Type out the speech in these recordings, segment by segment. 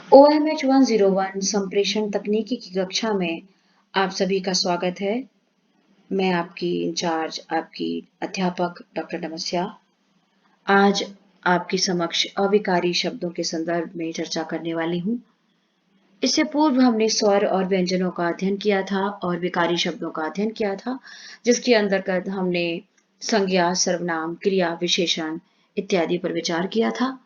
OMH 101 संप्रेषण तकनीकी की कक्षा में आप सभी का स्वागत है। मैं आपकी इंचार्ज, आपकी अध्यापक डॉक्टर नमस्या। आज आपके समक्ष अविकारी शब्दों के संदर्भ में चर्चा करने वाली हूँ। इससे पूर्व हमने स्वर और व्यंजनों का अध्ययन किया था और विकारी शब्दों का अध्ययन किया था, जिसके अंतर्गत हमने संज्ञा, सर्वनाम, क्रिया, विशेषण इत्यादि पर विचार किया था।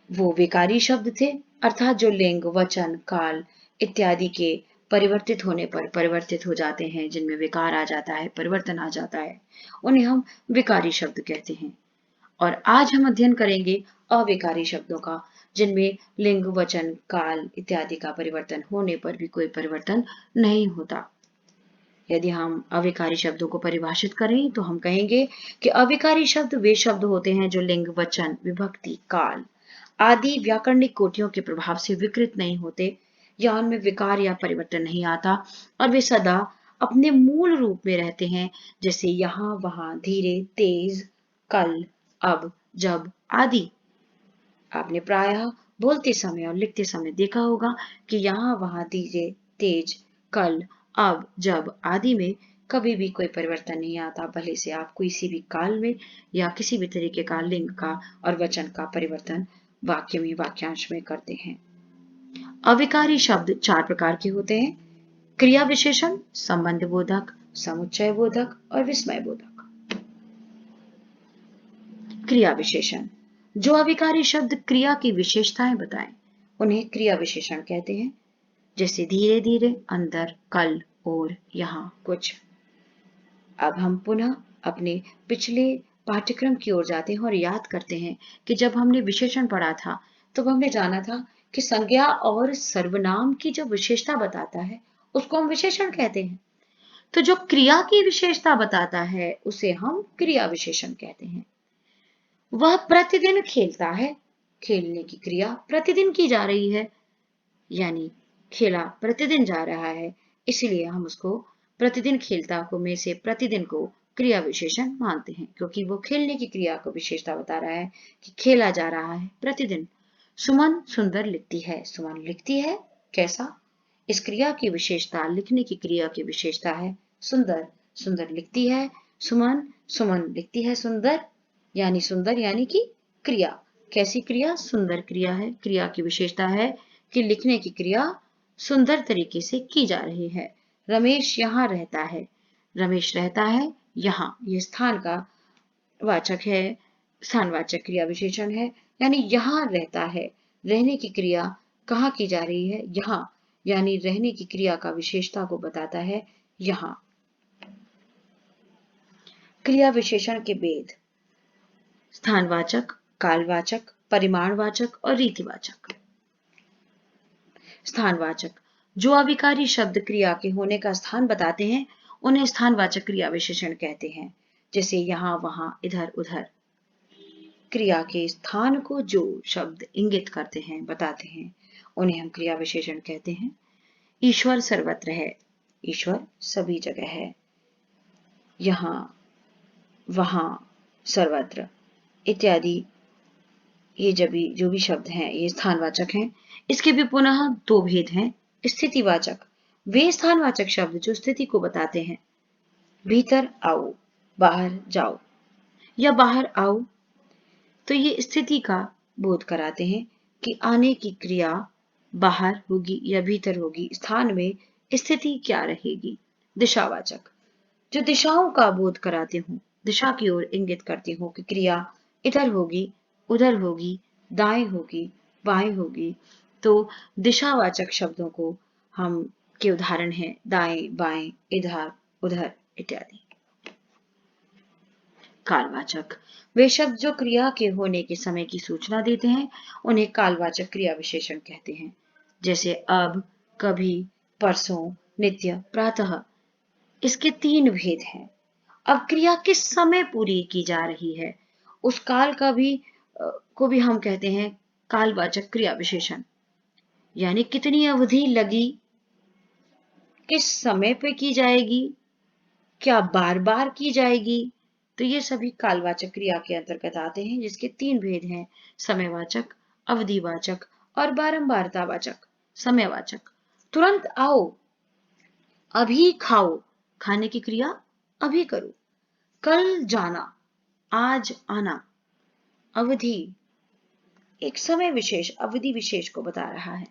वो विकारी शब्द थे, अर्थात जो लिंग, वचन, काल इत्यादि के परिवर्तित होने पर परिवर्तित हो जाते हैं, जिनमें विकार आ जाता है, परिवर्तन आ जाता है, उन्हें हम विकारी शब्द कहते हैं। और आज हम अध्ययन करेंगे अविकारी शब्दों का, जिनमें लिंग, वचन, काल इत्यादि का परिवर्तन होने पर भी कोई परिवर्तन नहीं होता। यदि हम अविकारी शब्दों को परिभाषित करें तो हम कहेंगे कि अविकारी शब्द वे शब्द होते हैं जो लिंग, वचन, विभक्ति, काल आदि व्याकरणिक कोटियों के प्रभाव से विकृत नहीं होते या उनमें विकार या परिवर्तन नहीं आता और वे सदा अपने मूल रूप में रहते हैं, जैसे यहाँ, वहां, धीरे, तेज, कल, अब, जब आदि। आपने प्रायः बोलते समय और लिखते समय देखा होगा कि यहाँ, वहां, धीरे, तेज, कल, अब, जब आदि में कभी भी कोई परिवर्तन नहीं आता, भले से आप किसी भी काल में या किसी भी तरीके का लिंग का और वचन का परिवर्तन वाक्य में, वाक्यांश में करते हैं। अविकारी शब्द 4 प्रकार के होते हैं: क्रिया विशेषण, संबंध बोधक, समुच्चय बोधक और विस्मय बोधक। क्रिया विशेषण: जो अविकारी शब्द क्रिया की विशेषताएं बताएं, उन्हें क्रिया विशेषण कहते हैं। जैसे धीरे धीरे, अंदर, कल, और, यहां, कुछ। अब हम पुनः अपने पिछले पाठ्यक्रम की ओर जाते हैं और याद करते हैं कि जब हमने विशेषण पढ़ा था, तब हमने जाना था कि संज्ञा और सर्वनाम की जो विशेषता बताता है, उसको हम विशेषण कहते हैं। तो जो क्रिया की विशेषता बताता है, उसे हम क्रिया विशेषण कहते हैं। वह प्रतिदिन खेलता है, खेलने की क्रिया प्रतिदिन की जा रही है, यानी खेला प्रतिदिन जा रहा है, इसलिए हम उसको प्रतिदिन खेलता को में से प्रतिदिन को क्रिया विशेषण मानते हैं, क्योंकि वो खेलने की क्रिया को विशेषता बता रहा है कि खेला जा रहा है प्रतिदिन। सुमन सुंदर लिखती है, सुमन लिखती है कैसा? इस क्रिया की विशेषता लिखने की क्रिया की विशेषता है सुंदर, सुंदर लिखती है सुमन, सुमन लिखती है सुंदर, यानी सुंदर यानी कि क्रिया। कैसी क्रिया? सुंदर क्रिया है। क्रिया की विशेषता है कि लिखने की क्रिया सुंदर तरीके से की जा रही है। रमेश यहाँ रहता है, रमेश रहता है यहाँ, ये स्थान का वाचक है, स्थानवाचक क्रिया विशेषण है, यानी यहाँ रहता है। रहने की क्रिया कहाँ की जा रही है? यहाँ, यानी रहने की क्रिया का विशेषता को बताता है यहाँ। क्रिया विशेषण के भेद: स्थानवाचक, कालवाचक, परिमाणवाचक और रीतिवाचक। स्थानवाचक: जो अविकारी शब्द क्रिया के होने का स्थान बताते हैं, उन्हें स्थानवाचक क्रिया विशेषण कहते हैं। जैसे यहाँ, वहां, इधर, उधर। क्रिया के स्थान को जो शब्द इंगित करते हैं, बताते हैं, उन्हें हम क्रिया विशेषण कहते हैं। ईश्वर सर्वत्र है, ईश्वर सभी जगह है। यहाँ, वहां, सर्वत्र इत्यादि ये जो भी शब्द हैं, ये स्थानवाचक हैं। इसके भी पुनः 2 भेद हैं। स्थितिवाचक: वे स्थानवाचक शब्द जो स्थिति को बताते हैं। भीतर आओ, बाहर जाओ या बाहर आओ, तो ये स्थिति का बोध कराते हैं कि आने की क्रिया बाहर होगी या भीतर होगी, स्थान में स्थिति क्या रहेगी। दिशावाचक: जो दिशाओं का बोध कराते हो, दिशा की ओर इंगित करते हो कि क्रिया इधर होगी, उधर होगी, दाएं होगी, बाएं होगी, तो दिशावाचक शब्दों को हम के उदाहरण हैं दाएं, बाएं, इधर, उधर इत्यादि। कालवाचक: वे शब्द जो क्रिया के होने के समय की सूचना देते हैं, उन्हें कालवाचक क्रिया विशेषण कहते हैं। जैसे अब, कभी, परसों, नित्य, प्रातः। इसके 3 भेद हैं। अब क्रिया किस समय पूरी की जा रही है, उस काल का भी को भी हम कहते हैं कालवाचक क्रिया विशेषण, यानी कितनी अवधि लगी, किस समय पे की जाएगी, क्या बार बार की जाएगी, तो ये सभी कालवाचक क्रिया के अंतर्गत आते हैं, जिसके 3 भेद हैं: समयवाचक, अवधिवाचक और बारंबारतावाचक समयवाचक। तुरंत आओ, अभी खाओ, खाने की क्रिया अभी करो। कल जाना, आज आना। अवधि, एक समय विशेष, अवधि विशेष को बता रहा है,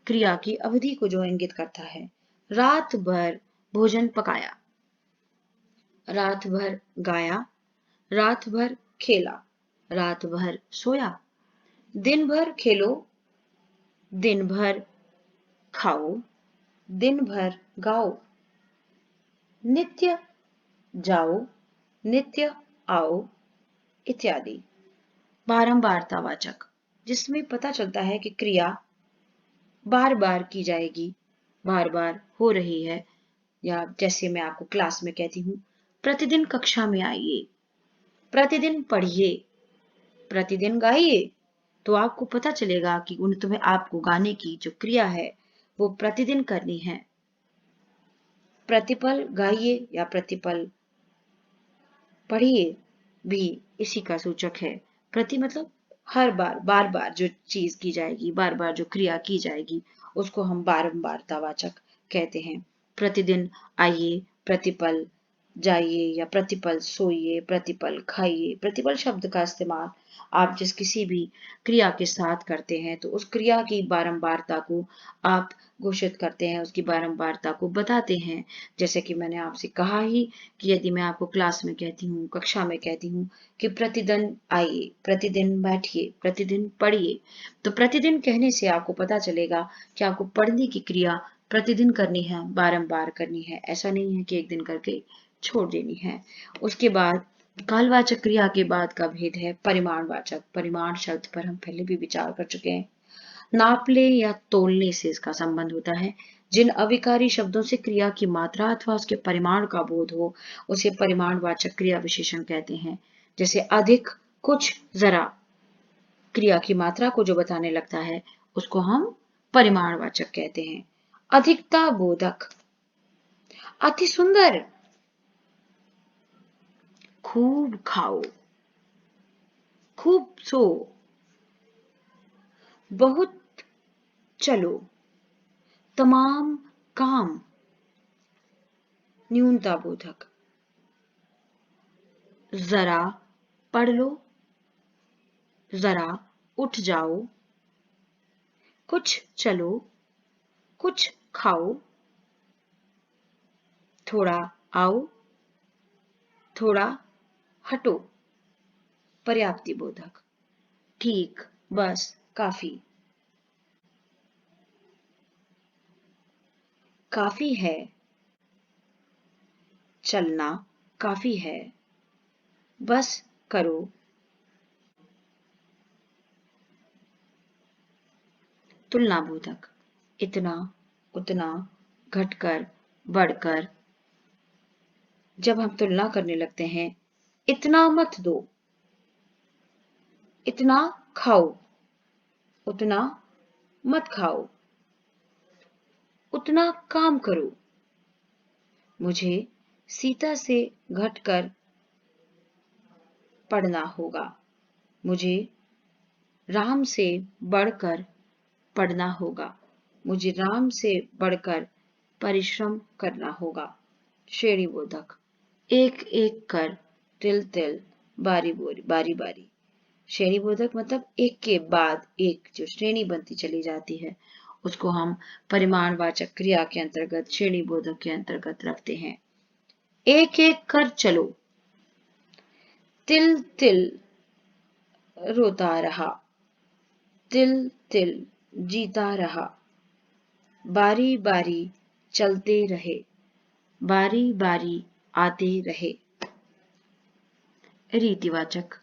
क्रिया की अवधि को जो इंगित करता है। रात भर भोजन पकाया, रात भर गाया, रात भर खेला, रात भर सोया। दिन भर खेलो, दिन भर खाओ, दिन भर गाओ। नित्य जाओ, नित्य आओ इत्यादि। बारंबारतावाचक, जिसमें पता चलता है कि क्रिया बार बार की जाएगी, बार बार हो रही है। या जैसे मैं आपको क्लास में कहती हूँ, प्रतिदिन कक्षा में आइए, प्रतिदिन पढ़िए, प्रतिदिन गाइए, तो आपको पता चलेगा कि तुम्हें आपको गाने की जो क्रिया है वो प्रतिदिन करनी है। प्रतिपल गाइए या प्रतिपल पढ़िए भी इसी का सूचक है। प्रति मतलब हर बार, बार बार जो चीज की जाएगी, बार बार जो क्रिया की जाएगी, उसको हम बारंबारतावाचक कहते हैं। प्रतिदिन आइए, प्रतिपल जाइए या प्रतिपल सोइए, प्रतिपल खाइए। प्रतिपल शब्द का इस्तेमाल आप जिस किसी भी क्रिया के साथ करते हैं तो उस क्रिया की बारंबारता को आप घोषित करते हैं, उसकी बारंबारता को बताते हैं। जैसे कि मैंने आपसे कहा ही कि यदि मैं आपको क्लास में कहती हूँ, कक्षा में कहती हूँ कि प्रतिदिन आइए, प्रतिदिन बैठिए, प्रतिदिन पढ़िए, तो प्रतिदिन कहने से आपको पता चलेगा कि आपको पढ़ने की क्रिया प्रतिदिन करनी है, बारंबार करनी है। ऐसा नहीं है कि एक दिन करके छोड़ देनी है। उसके बाद कालवाचक क्रिया के बाद का भेद है परिमाणवाचक। परिमाण शब्द पर हम पहले भी विचार कर चुके हैं। नापले या तोलने से इसका संबंध होता है। जिन अविकारी शब्दों से क्रिया की मात्रा अथवा उसके परिमाण का बोध हो, उसे परिमाणवाचक क्रिया विशेषण कहते हैं। जैसे अधिक, कुछ, जरा। क्रिया की मात्रा को जो बताने लगता है उसको हम परिमाणवाचक कहते हैं। अधिकता बोधक, अति सुंदर, खूब खाओ, खूब सो, बहुत चलो, तमाम काम। न्यूनता बोधक, जरा पढ़ लो, जरा उठ जाओ, कुछ चलो, कुछ खाओ, थोड़ा आओ, थोड़ा हटो। पर्याप्ति बोधक, ठीक, बस, काफी। काफी है, चलना काफी है, बस करो। तुलना बोधक, इतना, उतना, घटकर, बढ़कर। जब हम तुलना करने लगते हैं, इतना मत दो, इतना खाओ, उतना मत खाओ, उतना काम करो। मुझे सीता से घटकर पढ़ना होगा, मुझे राम से बढ़कर पढ़ना होगा, मुझे राम से बढ़कर परिश्रम करना होगा। श्रेणी बोधक, एक एक कर, तिल तिल, बारी बारी, बारी बारी। श्रेणी बोधक मतलब एक के बाद एक जो श्रेणी बनती चली जाती है, उसको हम परिमाणवाचक क्रिया के अंतर्गत, श्रेणी बोधक के अंतर्गत रखते हैं। एक एक कर चलो, तिल तिल रोता रहा, तिल तिल जीता रहा, बारी बारी चलते रहे, बारी बारी आते रहे। रीतिवाचक,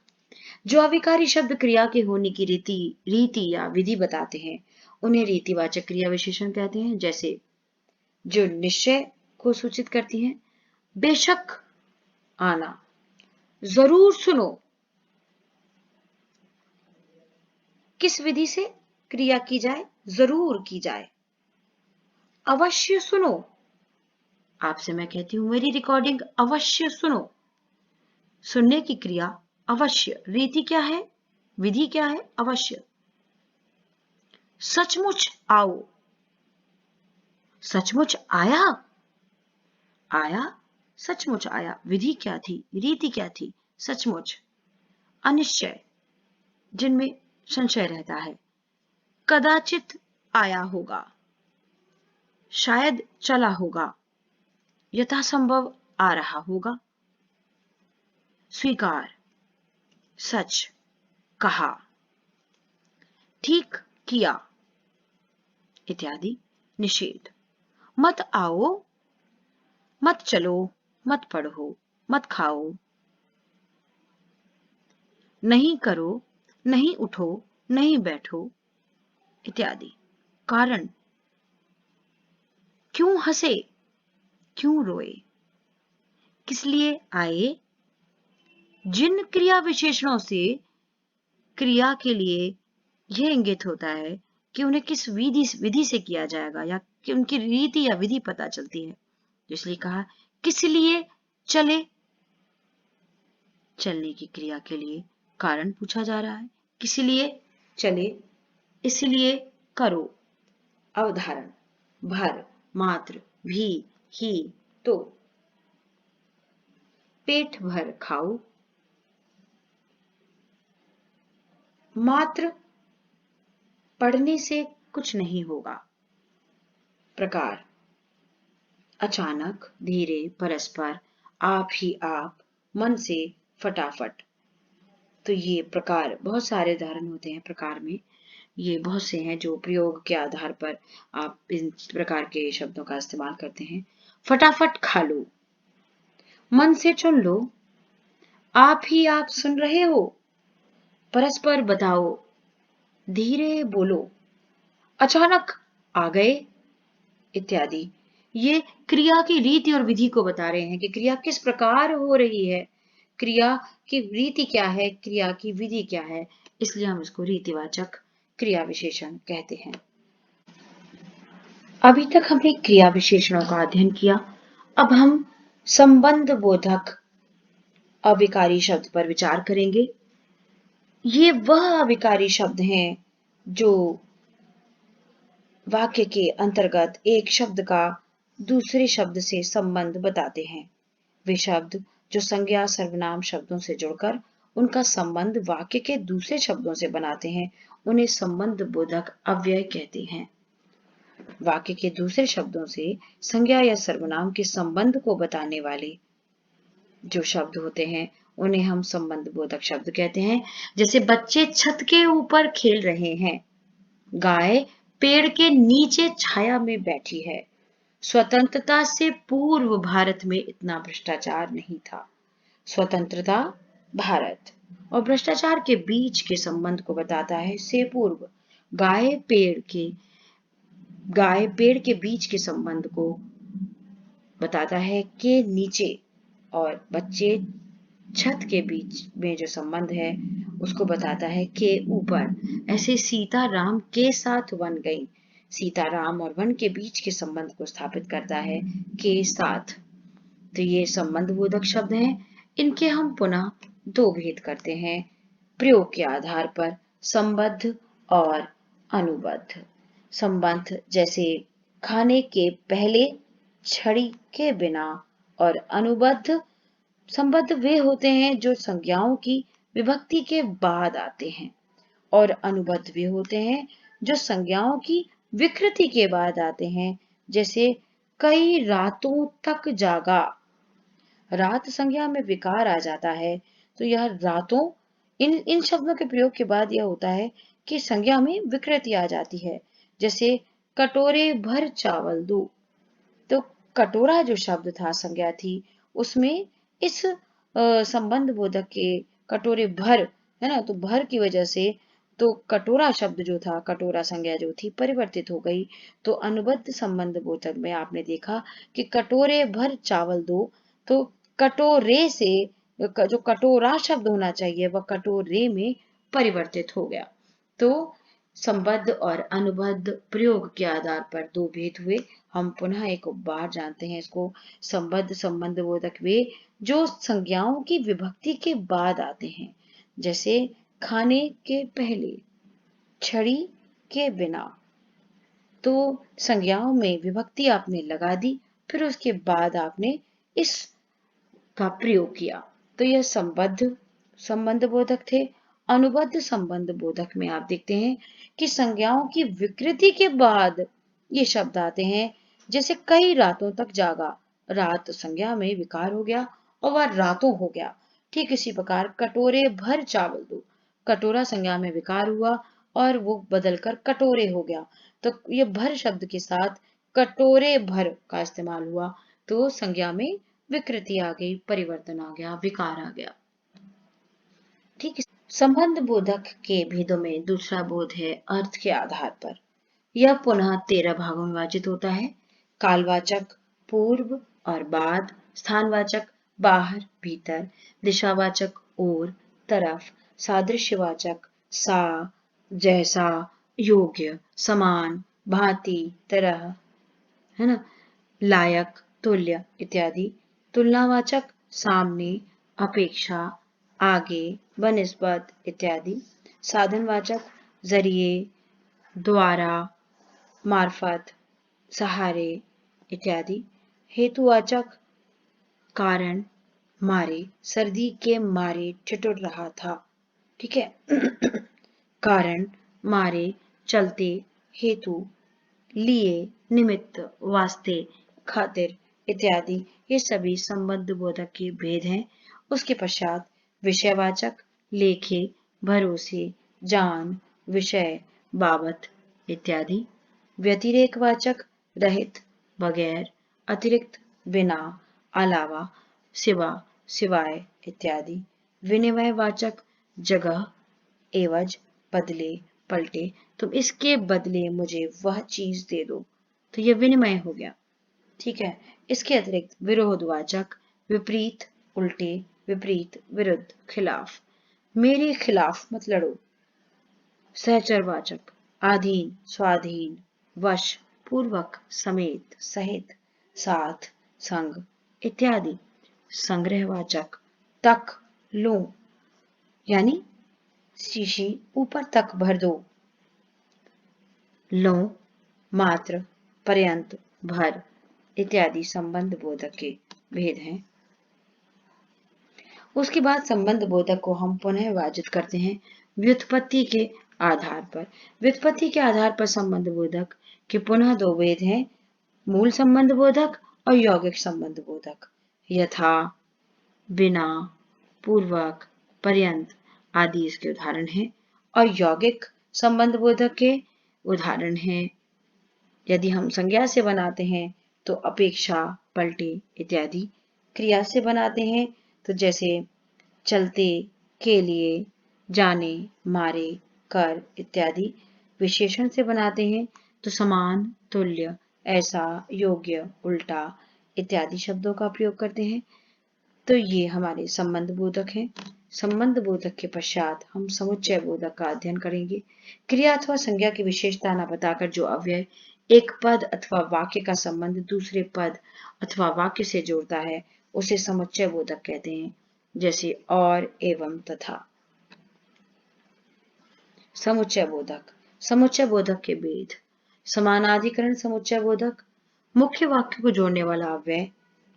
जो अविकारी शब्द क्रिया के होने की रीति या विधि बताते हैं, उन्हें रीतिवाचक क्रिया विशेषण कहते हैं। जैसे जो निश्चय को सूचित करती हैं, बेशक आना, जरूर सुनो। किस विधि से क्रिया की जाए? जरूर की जाए। अवश्य सुनो, आपसे मैं कहती हूं मेरी रिकॉर्डिंग अवश्य सुनो। सुनने की क्रिया अवश्य, रीति क्या है, विधि क्या है? अवश्य। सचमुच आओ, सचमुच आया, आया, सचमुच आया। विधि क्या थी, रीति क्या थी, सचमुच। अनिश्चय, जिनमें संशय रहता है। कदाचित आया होगा, शायद चला होगा, यथासंभव आ रहा होगा। स्वीकार, सच, कहा। ठीक किया इत्यादि। निषेध, मत आओ, मत चलो, मत पढ़ो, मत खाओ। नहीं करो, नहीं उठो, नहीं बैठो इत्यादि। कारण, क्यों हंसे, क्यों रोए, किस लिए आए। जिन क्रिया विशेषणों से क्रिया के लिए यह इंगित होता है कि उन्हें किस विधि से किया जाएगा या कि उनकी रीति या विधि पता चलती है, इसलिए कहा किस लिए चले, चलने की क्रिया के लिए कारण पूछा जा रहा है। किस लिए चले, इसलिए करो। अवधारण, भर, मात्र, भी, ही, तो। पेट भर खाओ, मात्र पढ़ने से कुछ नहीं होगा। प्रकार, अचानक, धीरे, परस्पर, आप ही आप, मन से, फटाफट। तो ये प्रकार, बहुत सारे उदाहरण होते हैं प्रकार में। ये बहुत से हैं जो प्रयोग के आधार पर आप इन प्रकार के शब्दों का इस्तेमाल करते हैं। फटाफट खा लो, मन से चुन लो, आप ही आप सुन रहे हो, परस्पर बताओ, धीरे बोलो, अचानक आ गए इत्यादि। ये क्रिया की रीति और विधि को बता रहे हैं कि क्रिया किस प्रकार हो रही है, क्रिया की रीति क्या है, क्रिया की विधि क्या है, इसलिए हम इसको रीतिवाचक क्रिया विशेषण कहते हैं। अभी तक हमने क्रिया विशेषणों का अध्ययन किया। अब हम संबंध बोधक अविकारी शब्द पर विचार करेंगे। ये वह अविकारी शब्द हैं जो वाक्य के अंतर्गत एक शब्द का दूसरे शब्द से संबंध बताते हैं। वे शब्द जो संज्ञा सर्वनाम शब्दों से जुड़कर उनका संबंध वाक्य के दूसरे शब्दों से बनाते हैं, उन्हें संबंध बोधक अव्यय कहते हैं। वाक्य के दूसरे शब्दों से संज्ञा या सर्वनाम के संबंध को बताने वाले जो शब्द होते हैं उन्हें हम संबंध बोधक शब्द कहते हैं। जैसे बच्चे छत के ऊपर खेल रहे हैं, गाय पेड़ के नीचे छाया में बैठी है, स्वतंत्रता से पूर्व भारत में इतना भ्रष्टाचार नहीं था। स्वतंत्रता, भारत और भ्रष्टाचार के बीच के संबंध को बताता है से पूर्व। गाय पेड़ के बीच के संबंध को बताता है के नीचे, और बच्चे छत के बीच में जो संबंध है उसको बताता है के ऊपर। ऐसे सीता राम के साथ वन गई, सीता राम और वन के बीच के संबंध को स्थापित करता है के साथ। तो ये संबंध बोधक शब्द हैं। इनके हम पुनः दो भेद करते हैं प्रयोग के आधार पर, संबद्ध और अनुबद्ध। संबंध जैसे खाने के पहले, छड़ी के बिना, और अनुबद्ध संबद्ध वे होते हैं जो संज्ञाओं की विभक्ति के बाद आते हैं, और अनुबद्ध वे होते हैं जो संज्ञाओं की विकृति के बाद आते हैं। जैसे कई रातों तक जागा, रात संज्ञा में विकार आ जाता है, तो यह रातों, इन शब्दों के प्रयोग के बाद यह होता है कि संज्ञा में विकृति आ जाती है। जैसे कटोरे भर चावल दो, तो कटोरा जो शब्द था, संज्ञा थी, उसमें इस संबंध बोधक के कटोरे भर है ना, तो भर की वजह से तो कटोरा शब्द जो था, कटोरा संज्ञा जो थी परिवर्तित हो गई। तो अनुबद्ध संबंध बोधक में आपने देखा कि कटोरे भर चावल दो, तो कटोरे से जो कटोरा शब्द होना चाहिए वह कटोरे में परिवर्तित हो गया। तो संबद्ध और अनुबद्ध प्रयोग के आधार पर दो भेद हुए। हम पुनः एक बार जानते हैं इसको। संबद्ध संबंध बोधक वे जो संज्ञाओं की विभक्ति के बाद आते हैं, जैसे खाने के पहले, छड़ी के बिना। तो संज्ञाओं में विभक्ति आपने लगा दी, फिर उसके बाद आपने इस का प्रयोग किया। तो यह संबंध बोधक थे। अनुबद्ध संबंध बोधक में आप देखते हैं कि संज्ञाओं की विकृति के बाद ये शब्द आते हैं, जैसे कई रातों तक जागा, रात संज्ञा में विकार हो गया और वह रातों हो गया। ठीक इसी प्रकार कटोरे भर चावल दो, कटोरा संज्ञा में विकार हुआ और वो बदलकर कटोरे हो गया। तो ये भर शब्द के साथ कटोरे भर का इस्तेमाल हुआ, तो संज्ञा में विकृति आ गई, परिवर्तन आ गया, विकार आ गया। ठीक है। संबंध बोधक के भेदों में दूसरा बोध है अर्थ के आधार पर। यह पुनः 13 भागों में विभाजित होता है। कालवाचक पूर्व और बाद, स्थानवाचक बाहर भीतर, दिशावाचक ओर तरफ, सादृश्यवाचक सा जैसा, योग्य समान, भांति तरह, है ना, लायक तुल्य इत्यादि, तुलनावाचक सामने, अपेक्षा, आगे, बनिस्बत इत्यादि, साधनवाचक जरिए, द्वारा, मार्फत, सहारे इत्यादि, हेतुवाचक कारण, मारे, सर्दी के मारे ठिठुर रहा था। ठीक है। कारण, मारे, चलते, हेतु, लिए, निमित्त, वास्ते, खातिर इत्यादि, ये सभी संबंध बोधक के भेद हैं। उसके पश्चात विषयवाचक, लेखे, भरोसे, जान, विषय, बाबत इत्यादि, व्यतिरेकवाचक, रहित, बगैर, अतिरिक्त, बिना, अलावा, सिवा, सिवाय इत्यादि, विनिमयवाचक, जगह, एवज, बदले, पलटे, तुम इसके बदले मुझे वह चीज दे दो, तो यह विनिमय हो गया। ठीक है। इसके अतिरिक्त विरोधवाचक, विपरीत, उल्टे, विपरीत, विरुद्ध, खिलाफ, मेरे खिलाफ मत लड़ो। सहचरवाचक, अधीन, स्वाधीन, वश, पूर्वक, समेत, सहित, साथ, संग इत्यादि, संग्रहवाचक, तक, लो, यानी शीशी ऊपर तक भर दो, लो, मात्र, पर्यंत, भर इत्यादि संबंध बोधक के भेद हैं। उसके बाद संबंध बोधक को हम पुनः विभाजित करते हैं व्युत्पत्ति के आधार पर। व्युत्पत्ति के आधार पर संबंध बोधक के पुनः दो भेद हैं, मूल संबंध बोधक और यौगिक संबंध बोधक। यथा, बिना, पूर्वक, पर्यंत आदि इसके उदाहरण हैं। और यौगिक संबंध बोधक के उदाहरण हैं, यदि हम संज्ञा से बनाते हैं तो अपेक्षा, पलटे इत्यादि, क्रिया से बनाते हैं तो जैसे चलते, के लिए, जाने, मारे, कर इत्यादि, विशेषण से बनाते हैं तो समान, तुल्य, ऐसा, योग्य, उल्टा इत्यादि शब्दों का प्रयोग करते हैं। तो ये हमारे संबंध बोधक हैं। संबंध बोधक के पश्चात हम समुच्चय बोधक का अध्ययन करेंगे। क्रिया अथवा संज्ञा की विशेषता न बताकर जो अव्यय एक पद अथवा वाक्य का संबंध दूसरे पद अथवा वाक्य से जोड़ता है उसे समुच्चय बोधक कहते हैं, जैसे और, एवं, तथा। समुच्चय बोधक। समुच्चय बोधक के भेद। समानाधिकरण समुच्चय बोधक, मुख्य वाक्य को जोड़ने वाला अव्यय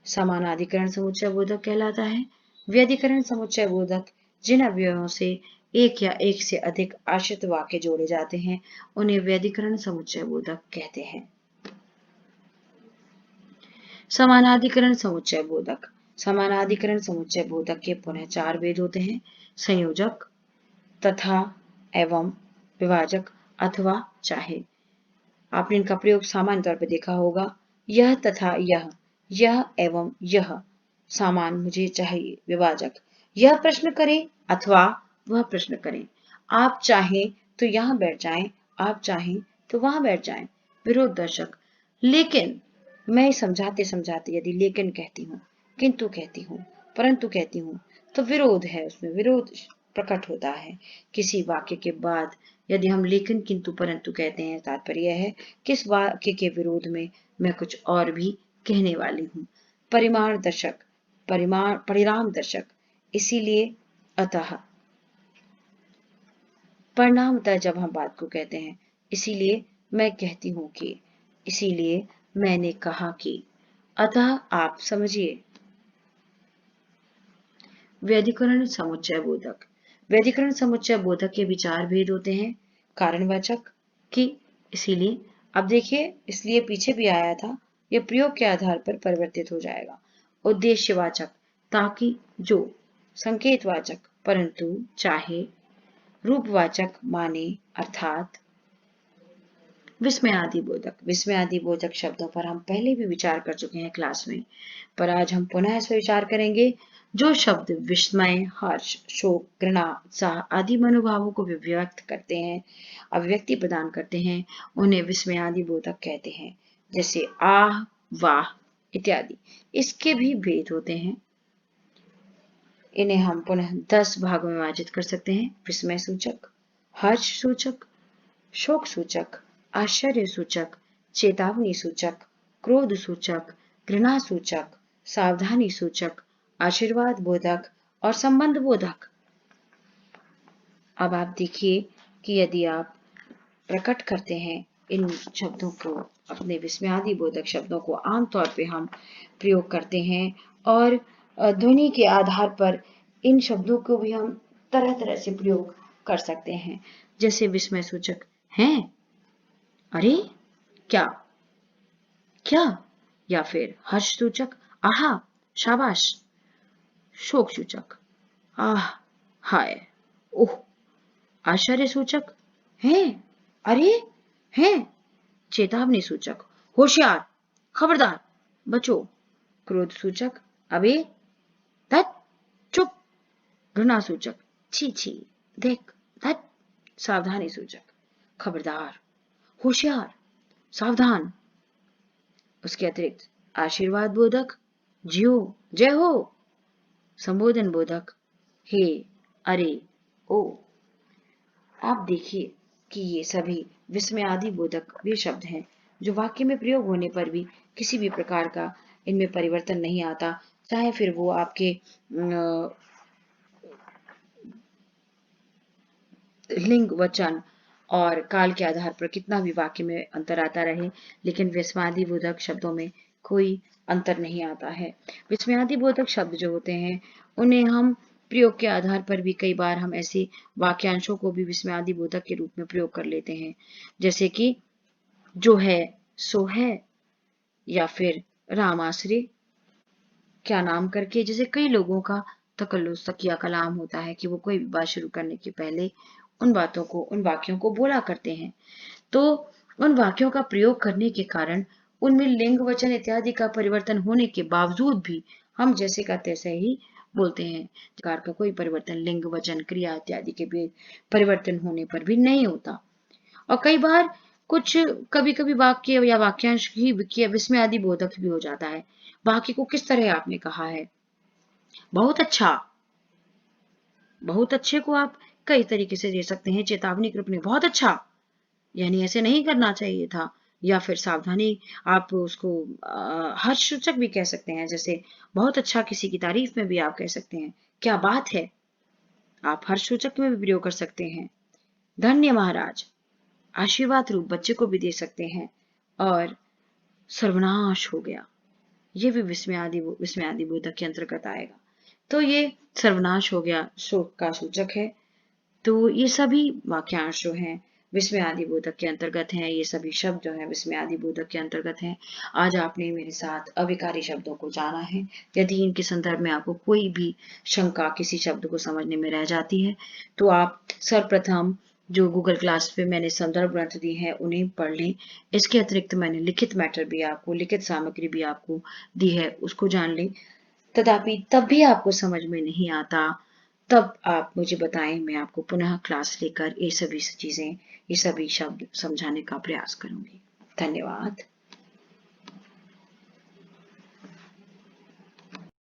समानाधिकरण समुच्चय बोधक कहलाता है। व्यधिकरण समुच्चय बोधक, जिन अव्ययों से एक या एक से अधिक आश्रित वाक्य जोड़े जाते हैं उन्हें व्यधिकरण समुच्चय बोधक कहते हैं। समानाधिकरण समुच्चय बोधक। समानाधिकरण समुच्चय बोधक के पुनः 4 भेद होते हैं, संयोजक, तथा, एवं, विभाजक, अथवा, चाहे। आपने इनका प्रयोग सामान्य तौर पर देखा होगा। यह तथा यह एवं यह, सामान मुझे चाहिए, विभाजक। यह प्रश्न करें अथवा वह प्रश्न करें, आप चाहें तो यहां बैठ जाएं, आप चाहें तो वहां बैठ जाएं, विरोधदर्शक। लेकिन मैं समझाते समझाते यदि लेकिन कहती हूँ, किंतु कहती हूँ, परंतु कहती हूँ, तो विरोध है, उसमें विरोध प्रकट होता है। किसी वाक्य के बाद यदि हम लेकिन, किंतु, परंतु कहते हैं, तात्पर्य यह है कि इस वाक्य के विरोध में मैं कुछ और भी कहने वाली हूँ। परिमाण दर्शक, परिणाम दर्शक, इसीलिए, अतः। परिणामतः जब हम बात को कहते हैं इसीलिए मैं कहती हूँ कि, इसीलिए मैंने कहा कि। अतः आप समझिए। व्यधिकरण समुच्चय बोधक। व्यधिकरण समुच्चय बोधक के विचार भेद होते हैं। कारणवाचक की, इसीलिए अब देखिए, इसलिए पीछे भी आया था, यह प्रयोग के आधार पर परिवर्तित हो जाएगा। उद्देश्यवाचक, ताकि जो। संकेतवाचक, परंतु, चाहे। रूपवाचक, माने, अर्थात। विस्मयादि बोधक। विस्मयादि बोधक शब्दों पर हम पहले भी विचार कर चुके हैं क्लास में, पर आज हम पुनः इस पर विचार करेंगे। जो शब्द विस्मय, हर्ष, शोक, घृणा, उत्साह आदि मनोभावों को व्यक्त करते हैं, अभिव्यक्ति प्रदान करते हैं, उन्हें विस्मयादि बोधक कहते हैं। जैसे आह, वाह इत्यादि। इसके भी भेद होते हैं। इन्हें हम पुनः 10 भागों में विभाजित कर सकते हैं। विस्मय सूचक, हर्ष सूचक, शोक सूचक, आश्चर्य सूचक, चेतावनी सूचक, क्रोध सूचक, घृणा सूचक, सावधानी सूचक, आशीर्वाद बोधक और संबंध बोधक। अब आप देखिए कि यदि आप प्रकट करते हैं इन शब्दों को, अपने विस्मयादि बोधक शब्दों को आमतौर पे हम प्रयोग करते हैं और ध्वनि के आधार पर इन शब्दों को भी हम तरह तरह से प्रयोग कर सकते हैं। जैसे विस्मय सूचक हैं, अरे क्या, क्या, या फिर हर्ष सूचक आहा, शाबाश। शोक सूचक आह, हाय, ओह। आश्चर्य सूचक हैं, अरे, हैं। चेतावनी सूचक होशियार, खबरदार, बचो। क्रोध सूचक अबे, धत, चुप। घृणा सूचक छी छी, देख, धत। सावधानी सूचक खबरदार, होशियार, सावधान। उसके अतिरिक्त आशीर्वाद बोधक जियो, जय हो। संबोधन बोधक हे, अरे, ओ। आप देखिए कि ये सभी विस्मयादि बोधक वे शब्द हैं जो वाक्य में प्रयोग होने पर भी किसी भी प्रकार का इनमें परिवर्तन नहीं आता, चाहे फिर वो आपके लिंग, वचन और काल के आधार पर कितना भी वाक्य में अंतर आता रहे, लेकिन विस्मयादि बोधक शब्दों में कोई अंतर नहीं आता है। विस्मयादि बोधक शब्द जो होते हैं, उन्हें हम प्रयोग के आधार पर भी कई बार हम ऐसे वाक्यांशों को भी विस्मयादि बोधक के रूप में प्रयोग कर लेते हैं, जैसे कि जो है सो है, या फिर रामाश्रय, क्या नाम करके। जैसे कई लोगों का तकल्लुस, तकिया कलाम होता है कि वो कोई भी बात शुरू करने के पहले उन बातों को, उन वाक्यों को बोला करते हैं। तो उन वाक्यों का प्रयोग करने के कारण उनमें लिंग, वचन इत्यादि का परिवर्तन होने के बावजूद भी हम जैसे का तैसे ही बोलते हैं। प्रकार का कोई परिवर्तन लिंग, वचन, क्रिया इत्यादि के भी परिवर्तन होने पर भी नहीं होता। और कई बार कुछ कभी कभी वाक्य या वाक्यांश ही विस्मयादि बोधक भी हो जाता है। वाक्य को किस तरह आपने कहा है, बहुत अच्छा। बहुत अच्छे को आप कई तरीके से दे सकते हैं। चेतावनी के रूप में बहुत अच्छा, यानी ऐसे नहीं करना चाहिए था। या फिर सावधानी, आप उसको हर्ष सूचक भी कह सकते हैं। जैसे बहुत अच्छा, किसी की तारीफ में भी आप कह सकते हैं क्या बात है, आप हर्ष सूचक में भी प्रयोग कर सकते हैं। धन्य महाराज, आशीर्वाद रूप बच्चे को भी दे सकते हैं। और सर्वनाश हो गया, ये भी विस्मयादि बोधक के अंतर्गत आएगा। तो ये सर्वनाश हो गया शोक का सूचक है। तो ये सभी वाक्यांश जो हैं विस्मयादि बोधक के अंतर्गत हैं। ये सभी शब्द जो हैं विस्मयादि बोधक के अंतर्गत हैं। आज आपने मेरे साथ अविकारी शब्दों को जाना है। यदि इनके संदर्भ में आपको कोई भी शंका किसी शब्द को समझने में रह जाती है, तो आप सर्वप्रथम जो गूगल क्लास पे मैंने संदर्भ ग्रंथ दी है उन्हें पढ़ लें। इसके अतिरिक्त मैंने लिखित मैटर भी आपको, लिखित सामग्री भी आपको दी है, उसको जान लें। तथापि तब भी आपको समझ में नहीं आता, तब आप मुझे बताएं, मैं आपको पुनः क्लास लेकर ये सभी चीजें, ये सभी शब्द समझाने का प्रयास करूंगी। धन्यवाद।